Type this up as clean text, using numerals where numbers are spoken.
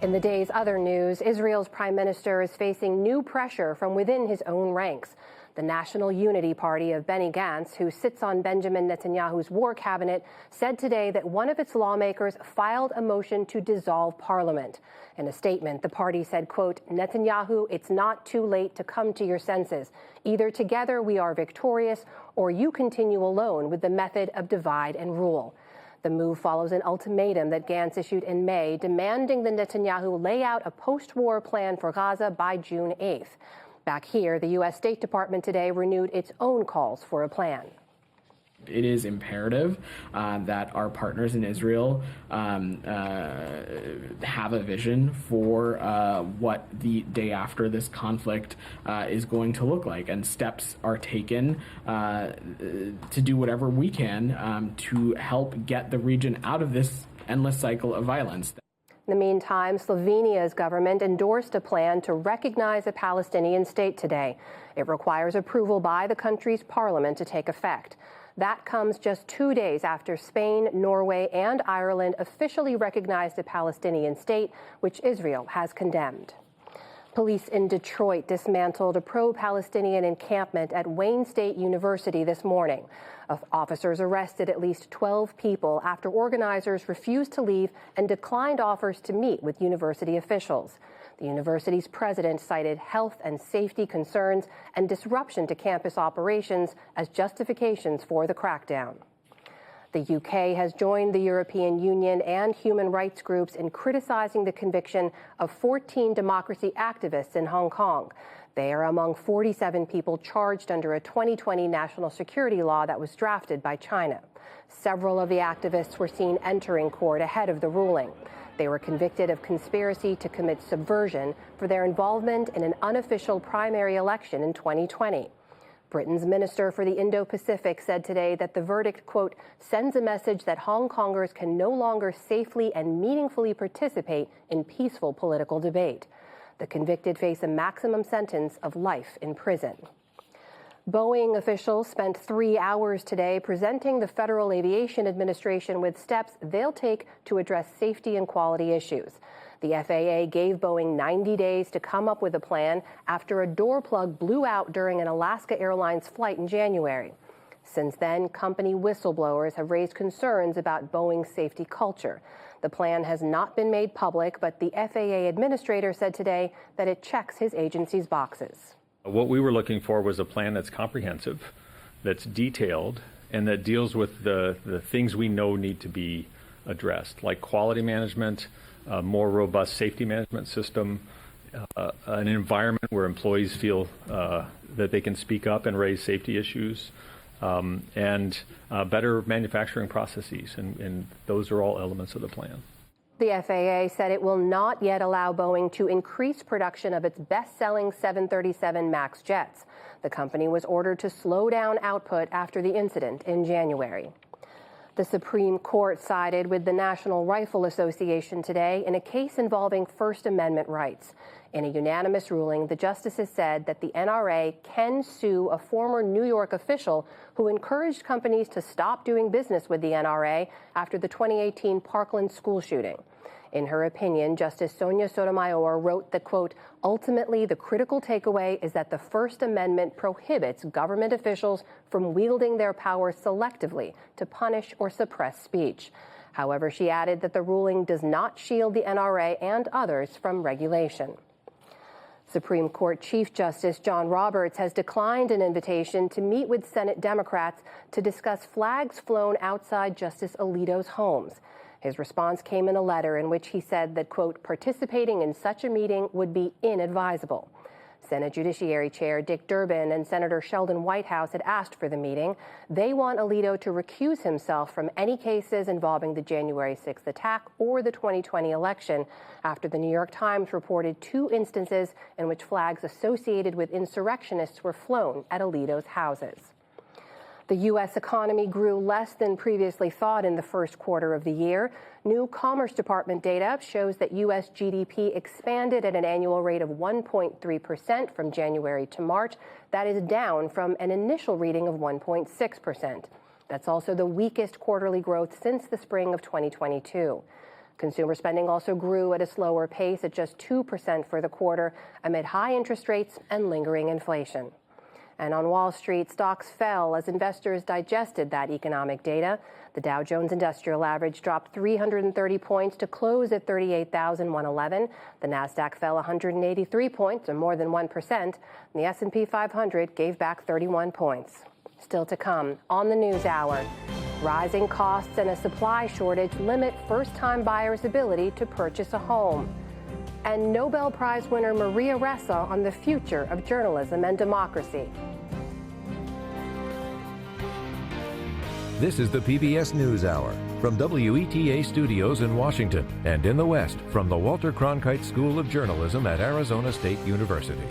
In the day's other news, Israel's prime minister is facing new pressure from within his own ranks. The National Unity Party of Benny Gantz, who sits on Benjamin Netanyahu's war cabinet, said today that one of its lawmakers filed a motion to dissolve parliament. In a statement, the party said, quote, "Netanyahu, it's not too late to come to your senses. Either together we are victorious, or you continue alone with the method of divide and rule." The move follows an ultimatum that Gantz issued in May, demanding that Netanyahu lay out a post-war plan for Gaza by June 8th. Back here, the U.S. State Department today renewed its own calls for a plan. It is imperative that our partners in Israel have a vision for what the day after this conflict is going to look like, and steps are taken to do whatever we can to help get the region out of this endless cycle of violence. In the meantime, Slovenia's government endorsed a plan to recognize a Palestinian state today. It requires approval by the country's parliament to take effect. That comes just 2 days after Spain, Norway, and Ireland officially recognized a Palestinian state, which Israel has condemned. Police in Detroit dismantled a pro-Palestinian encampment at Wayne State University this morning. Officers arrested at least 12 people after organizers refused to leave and declined offers to meet with university officials. The university's president cited health and safety concerns and disruption to campus operations as justifications for the crackdown. The UK has joined the European Union and human rights groups in criticizing the conviction of 14 democracy activists in Hong Kong. They are among 47 people charged under a 2020 national security law that was drafted by China. Several of the activists were seen entering court ahead of the ruling. They were convicted of conspiracy to commit subversion for their involvement in an unofficial primary election in 2020. Britain's Minister for the Indo-Pacific said today that the verdict, quote, sends a message that Hong Kongers can no longer safely and meaningfully participate in peaceful political debate. The convicted face a maximum sentence of life in prison. Boeing officials spent 3 hours today presenting the Federal Aviation Administration with steps they'll take to address safety and quality issues. The FAA gave Boeing 90 days to come up with a plan after a door plug blew out during an Alaska Airlines flight in January. Since then, company whistleblowers have raised concerns about Boeing's safety culture. The plan has not been made public, but the FAA administrator said today that it checks his agency's boxes. What we were looking for was a plan that's comprehensive, that's detailed, and that deals with the things we know need to be addressed, like quality management, a more robust safety management system, an environment where employees feel that they can speak up and raise safety issues, and better manufacturing processes. And those are all elements of the plan. The FAA said it will not yet allow Boeing to increase production of its best-selling 737 MAX jets. The company was ordered to slow down output after the incident in January. The Supreme Court sided with the National Rifle Association today in a case involving First Amendment rights. In a unanimous ruling, the justices said that the NRA can sue a former New York official who encouraged companies to stop doing business with the NRA after the 2018 Parkland school shooting. In her opinion, Justice Sonia Sotomayor wrote that, quote, ultimately, the critical takeaway is that the First Amendment prohibits government officials from wielding their power selectively to punish or suppress speech. However, she added that the ruling does not shield the NRA and others from regulation. Supreme Court Chief Justice John Roberts has declined an invitation to meet with Senate Democrats to discuss flags flown outside Justice Alito's homes. His response came in a letter in which he said that, quote, participating in such a meeting would be inadvisable. Senate Judiciary Chair Dick Durbin and Senator Sheldon Whitehouse had asked for the meeting. They want Alito to recuse himself from any cases involving the January 6th attack or the 2020 election after the New York Times reported 2 instances in which flags associated with insurrectionists were flown at Alito's houses. The U.S. economy grew less than previously thought in the first quarter of the year. New Commerce Department data shows that U.S. GDP expanded at an annual rate of 1.3% from January to March. That is down from an initial reading of 1.6%. That's also the weakest quarterly growth since the spring of 2022. Consumer spending also grew at a slower pace at just 2% for the quarter amid high interest rates and lingering inflation. And on Wall Street, stocks fell as investors digested that economic data. The Dow Jones Industrial Average dropped 330 points to close at 38,111. The Nasdaq fell 183 points, or more than 1%. And the S&P 500 gave back 31 points. Still to come on the News Hour. Rising costs and a supply shortage limit first-time buyers' ability to purchase a home. And Nobel Prize winner Maria Ressa on the future of journalism and democracy. This is the PBS NewsHour from WETA Studios in Washington and in the West from the Walter Cronkite School of Journalism at Arizona State University.